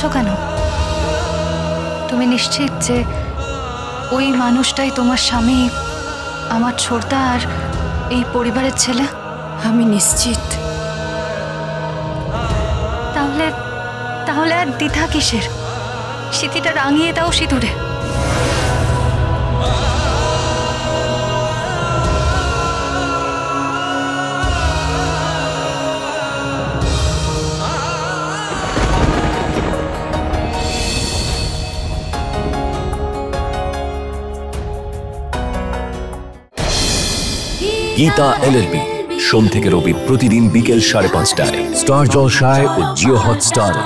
কাঁদছো কেন? তুমি নিশ্চিত যে ওই মানুষটাই তোমার স্বামী, আমার ছোটদা আর এই পরিবারের ছেলে? আমি নিশ্চিত। তাহলে তাহলে আর দ্বিধা কিসের? স্মৃতিটা রাঙিয়ে দাও সিঁদুরে। গীতা এলএলবি সোম থেকে রবি প্রতিদিন বিকেল 5:30টায় স্টার জলসায় ও জিও হটস্টারে।